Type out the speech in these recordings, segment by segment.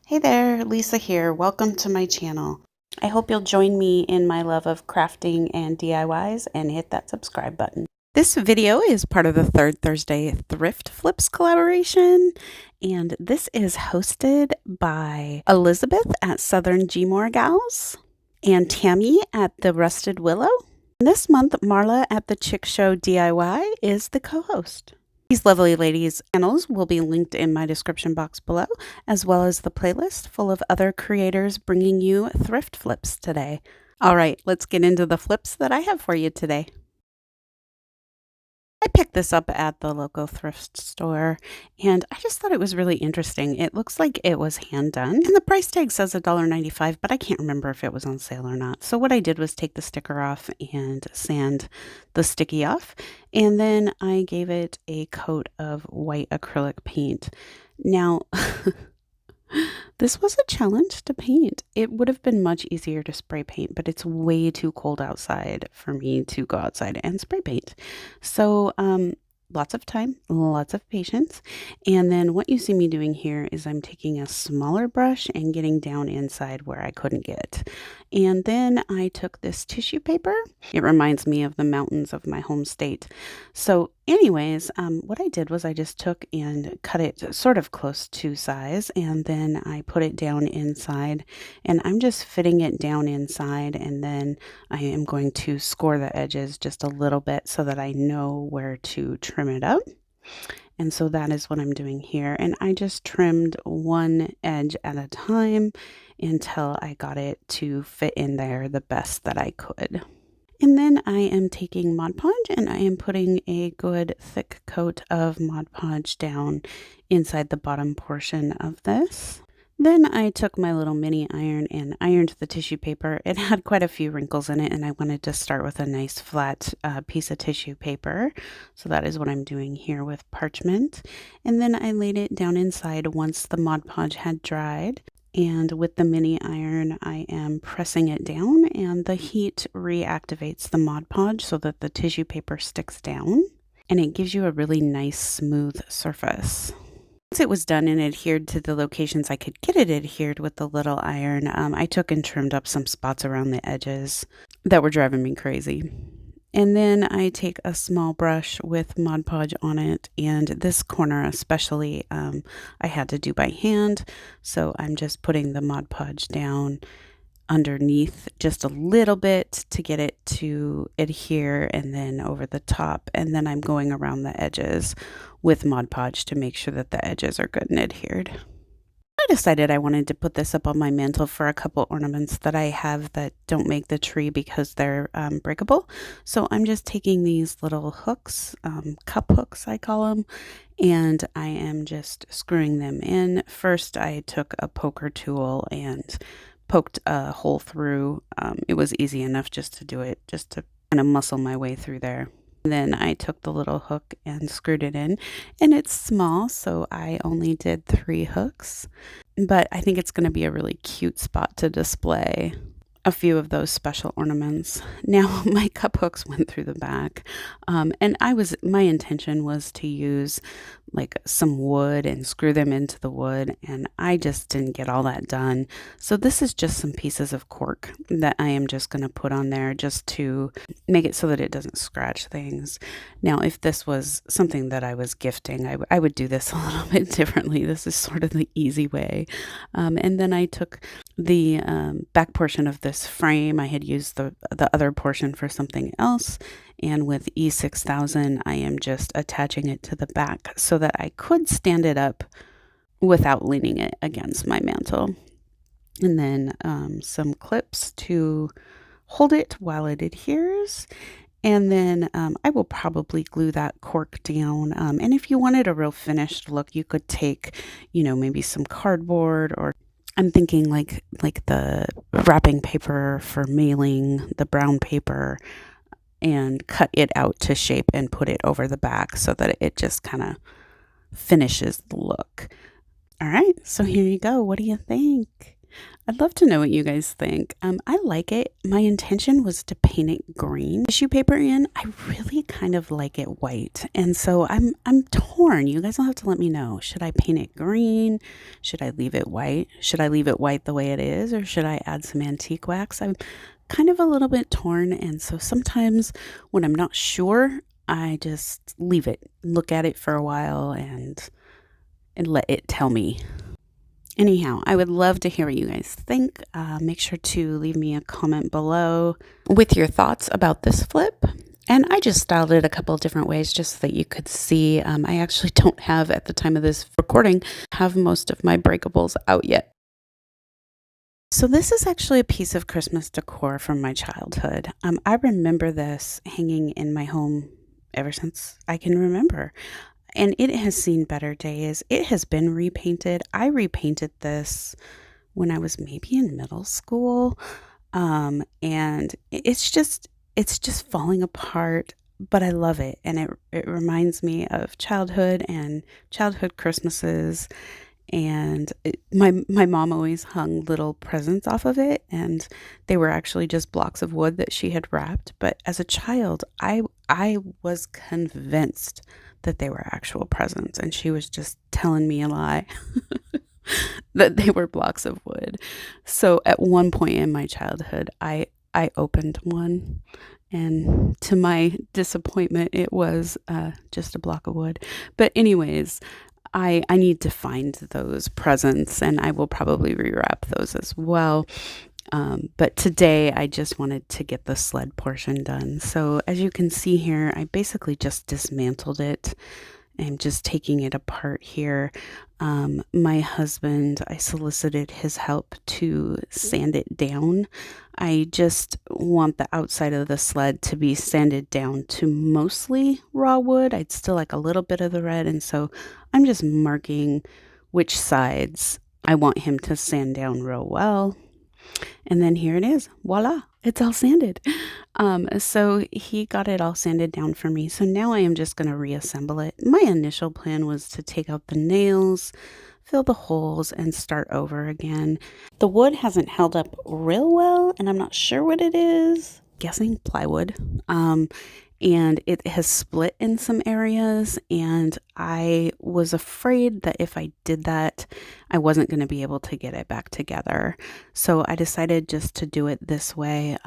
Hey there, Lisa here. Welcome to my channel. I hope you'll join me in my love of crafting and DIYs and hit that subscribe button. This video is part of the Third Thursday Thrift Flips collaboration, and this is hosted by Elizabeth at Southern Gmore Gals and Tammie at the Rusted Willow. This month, Marla at the Chick Show DIY is the co-host. These lovely ladies' channels will be linked in my description box below, as well as the playlist full of other creators bringing you thrift flips today. All right, let's get into the flips that I have for you today. I picked this up at the local thrift store, and I just thought it was really interesting. It looks like it was hand done, and the price tag says $1.95, but I can't remember if it was on sale or not. So what I did was take the sticker off and sand the sticky off, and then I gave it a coat of white acrylic paint. Now, this was a challenge to paint. It would have been much easier to spray paint, but it's way too cold outside for me to go outside and spray paint. So, lots of time, lots of patience. And then what you see me doing here is I'm taking a smaller brush and getting down inside where I couldn't get. And then I took this tissue paper. It reminds me of the mountains of my home state. So anyways, what I did was I just took and cut it sort of close to size, and then I put it down inside, and I'm just fitting it down inside, and then I am going to score the edges just a little bit so that I know where to trim it up. And so that is what I'm doing here. And I just trimmed one edge at a time until I got it to fit in there the best that I could. And then I am taking Mod Podge and I am putting a good thick coat of Mod Podge down inside the bottom portion of this. Then I took my little mini iron and ironed the tissue paper. It had quite a few wrinkles in it, and I wanted to start with a nice flat piece of tissue paper. So that is what I'm doing here with parchment. And then I laid it down inside once the Mod Podge had dried. And with the mini iron, I am pressing it down, and the heat reactivates the Mod Podge so that the tissue paper sticks down, and it gives you a really nice smooth surface. Once it was done and adhered to the locations I could get it adhered with the little iron, I took and trimmed up some spots around the edges that were driving me crazy. And then I take a small brush with Mod Podge on it, and this corner especially I had to do by hand, so I'm just putting the Mod Podge down underneath just a little bit to get it to adhere, and then over the top, and then I'm going around the edges with Mod Podge to make sure that the edges are good and adhered. I decided I wanted to put this up on my mantle for a couple ornaments that I have that don't make the tree because they're breakable. So I'm just taking these little hooks, cup hooks I call them, and I am just screwing them in. First I took a poker tool and poked a hole through. It was easy enough just to do it, just to kind of muscle my way through there. Then I took the little hook and screwed it in, and it's small, so I only did 3 hooks, but I think it's going to be a really cute spot to display a few of those special ornaments. Now my cup hooks went through the back, and my intention was to use like some wood and screw them into the wood, and I just didn't get all that done. So this is just some pieces of cork that I am just going to put on there just to make it so that it doesn't scratch things. Now if this was something that I was gifting, I would do this a little bit differently. This is sort of the easy way. And then I took the back portion of this frame. I had used the other portion for something else, and with E6000 I am just attaching it to the back so that I could stand it up without leaning it against my mantle. And then some clips to hold it while it adheres. And then I will probably glue that cork down. And if you wanted a real finished look, you could take, maybe some cardboard, or I'm thinking like the wrapping paper for mailing, the brown paper, and cut it out to shape and put it over the back so that it just kind of finishes the look. All right, so here you go. What do you think? I'd love to know what you guys think. I like it. My intention was to paint it green. Tissue paper in, I really kind of like it white. And so I'm torn. You guys will have to let me know. Should I paint it green? Should I leave it white? Should I leave it white the way it is? Or should I add some antique wax? I'm kind of a little bit torn. And so sometimes when I'm not sure, I just leave it, look at it for a while and let it tell me. Anyhow, I would love to hear what you guys think. Make sure to leave me a comment below with your thoughts about this flip. And I just styled it a couple of different ways just so that you could see. I actually don't have, at the time of this recording, have most of my breakables out yet. So this is actually a piece of Christmas decor from my childhood. I remember this hanging in my home ever since I can remember. And it has seen better days. It has been repainted. I repainted this when I was maybe in middle school. And it's just falling apart, but I love it. And it reminds me of childhood and childhood Christmases. And my mom always hung little presents off of it, and they were actually just blocks of wood that she had wrapped. But as a child, I was convinced that they were actual presents, and she was just telling me a lie that they were blocks of wood. So at one point in my childhood, I opened one, and to my disappointment, it was just a block of wood. But anyways, I need to find those presents, and I will probably rewrap those as well. But today I just wanted to get the sled portion done. So as you can see here, I basically just dismantled it. I'm just taking it apart here. My husband, I solicited his help to sand it down. I just want the outside of the sled to be sanded down to mostly raw wood. I'd still like a little bit of the red, and so I'm just marking which sides I want him to sand down real well. And then here it is. Voila, it's all sanded. So he got it all sanded down for me. So now I am just going to reassemble it. My initial plan was to take out the nails, fill the holes, and start over again. The wood hasn't held up real well, and I'm not sure what it is. Guessing plywood. And it has split in some areas, and I was afraid that if I did that, I wasn't going to be able to get it back together. So I decided just to do it this way.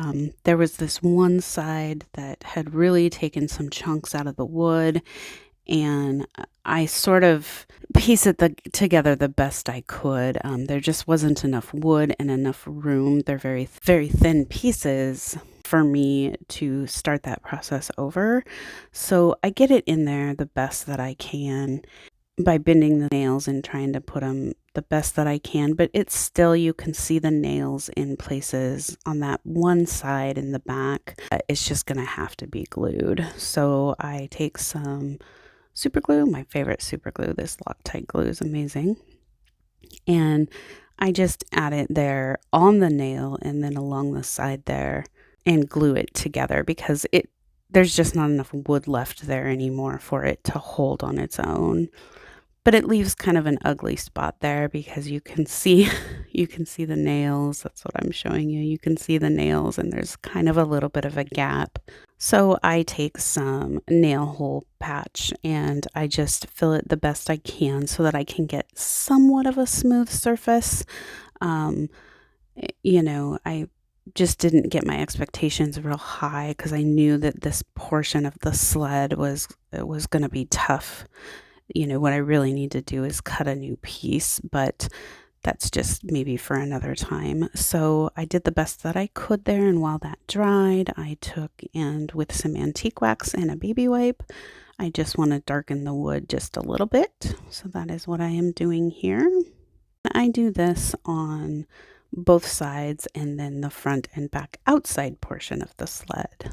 There was this one side that had really taken some chunks out of the wood, and I sort of pieced it together the best I could. There just wasn't enough wood and enough room. They're very, very thin pieces for me to start that process over. So I get it in there the best that I can by bending the nails and trying to put them the best that I can, but it's still, you can see the nails in places on that one side in the back. It's just gonna have to be glued. So I take some super glue, my favorite super glue. This Loctite glue is amazing. And I just add it there on the nail and then along the side there and glue it together because there's just not enough wood left there anymore for it to hold on its own. But it leaves kind of an ugly spot there because you can see the nails. That's what I'm showing you. You can see the nails and there's kind of a little bit of a gap. So I take some nail hole patch and I just fill it the best I can so that I can get somewhat of a smooth surface. I just didn't get my expectations real high because I knew that this portion of the sled was going to be tough. What I really need to do is cut a new piece, but that's just maybe for another time. So I did the best that I could there, and while that dried, I took and with some antique wax and a baby wipe, I just want to darken the wood just a little bit. So that is what I am doing here. I do this on both sides and then the front and back outside portion of the sled.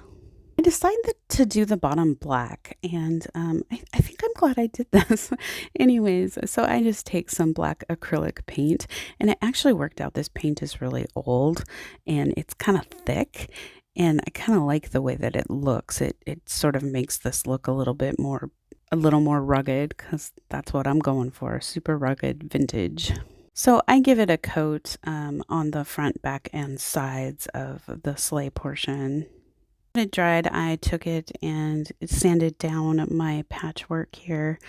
I decided to do the bottom black, and I think I'm glad I did this. Anyways, so I just take some black acrylic paint, and it actually worked out. This paint is really old, and it's kind of thick, and I kind of like the way that it looks. It sort of makes this look a little more rugged, because that's what I'm going for, super rugged vintage. So I give it a coat on the front, back, and sides of the sleigh portion. When it dried, I took it and sanded down my patchwork here.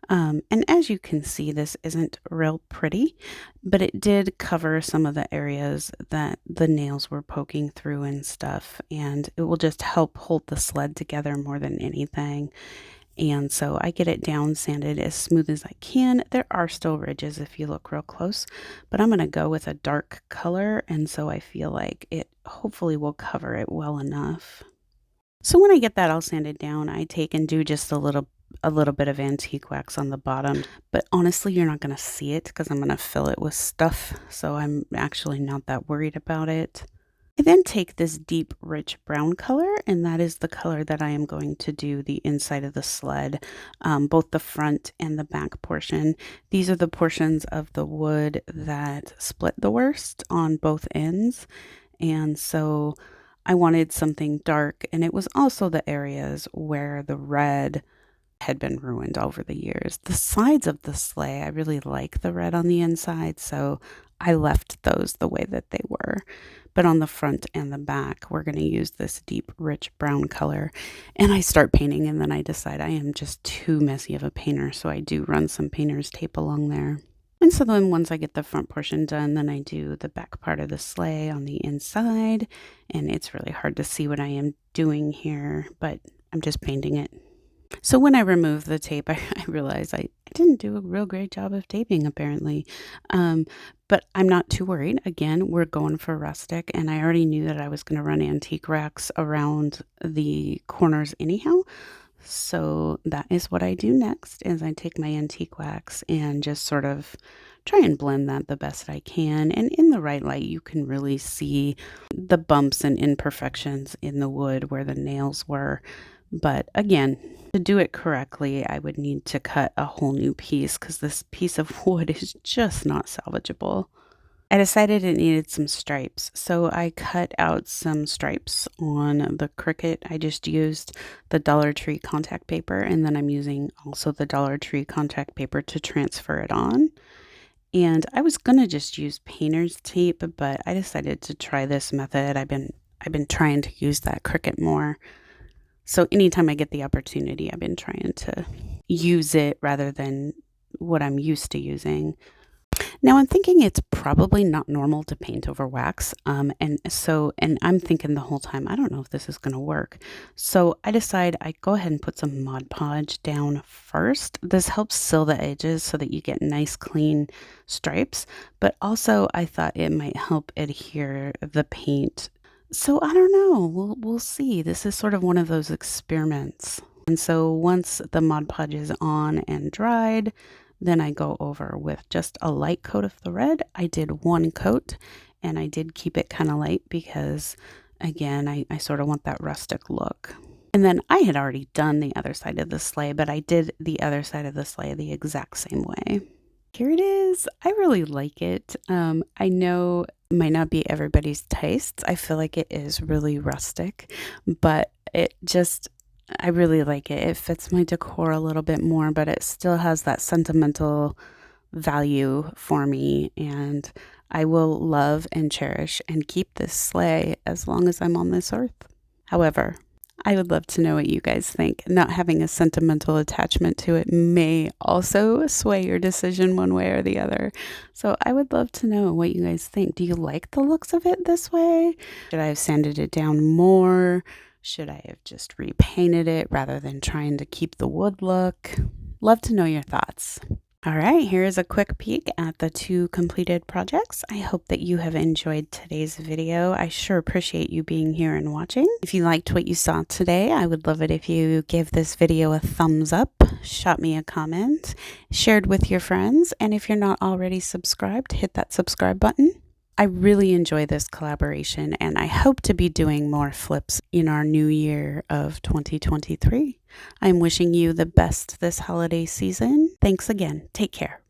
And as you can see, this isn't real pretty, but it did cover some of the areas that the nails were poking through and stuff. And it will just help hold the sled together more than anything. And so I get it down sanded as smooth as I can. There are still ridges if you look real close, but I'm going to go with a dark color. And so I feel like it hopefully will cover it well enough. So when I get that all sanded down, I take and do just a little bit of antique wax on the bottom. But honestly, you're not going to see it because I'm going to fill it with stuff. So I'm actually not that worried about it. I then take this deep, rich brown color, and that is the color that I am going to do the inside of the sled, both the front and the back portion. These are the portions of the wood that split the worst on both ends. And so I wanted something dark, and it was also the areas where the red had been ruined over the years. The sides of the sleigh, I really like the red on the inside, so I left those the way that they were. But on the front and the back, we're going to use this deep, rich brown color. And I start painting, and then I decide I am just too messy of a painter, so I do run some painter's tape along there. And so then once I get the front portion done, then I do the back part of the sleigh on the inside. And it's really hard to see what I am doing here, but I'm just painting it. So when I remove the tape, I realize I didn't do a real great job of taping, apparently. But I'm not too worried. Again, we're going for rustic, and I already knew that I was going to run antique racks around the corners anyhow. So that is what I do next, is I take my antique wax and just sort of try and blend that the best I can. And in the right light, you can really see the bumps and imperfections in the wood where the nails were. But again, to do it correctly, I would need to cut a whole new piece because this piece of wood is just not salvageable. I decided it needed some stripes, so I cut out some stripes on the Cricut. I just used the Dollar Tree contact paper, and then I'm using also the Dollar Tree contact paper to transfer it on. And I was gonna just use painter's tape, but I decided to try this method. I've been trying to use that Cricut more. So anytime I get the opportunity, I've been trying to use it rather than what I'm used to using. Now I'm thinking it's probably not normal to paint over wax. And I'm thinking the whole time, I don't know if this is going to work. So I decide I go ahead and put some Mod Podge down first. This helps seal the edges so that you get nice clean stripes. But also I thought it might help adhere the paint. So I don't know. We'll see. This is sort of one of those experiments. And so once the Mod Podge is on and dried, then I go over with just a light coat of the red. I did one coat, and I did keep it kind of light because, again, I sort of want that rustic look. And then I had already done the other side of the sleigh, but I did the other side of the sleigh the exact same way. Here it is. I really like it. I know it might not be everybody's tastes. I feel like it is really rustic, but I really like it. It fits my decor a little bit more, but it still has that sentimental value for me. And I will love and cherish and keep this sleigh as long as I'm on this earth. However, I would love to know what you guys think. Not having a sentimental attachment to it may also sway your decision one way or the other. So I would love to know what you guys think. Do you like the looks of it this way? Should I have sanded it down more? Should I have just repainted it rather than trying to keep the wood look? Love to know your thoughts. All right, here is a quick peek at the 2 completed projects. I hope that you have enjoyed today's video. I sure appreciate you being here and watching. If you liked what you saw today, I would love it if you give this video a thumbs up, shot me a comment, shared with your friends, and if you're not already subscribed, hit that subscribe button. I really enjoy this collaboration, and I hope to be doing more flips in our new year of 2023. I'm wishing you the best this holiday season. Thanks again. Take care.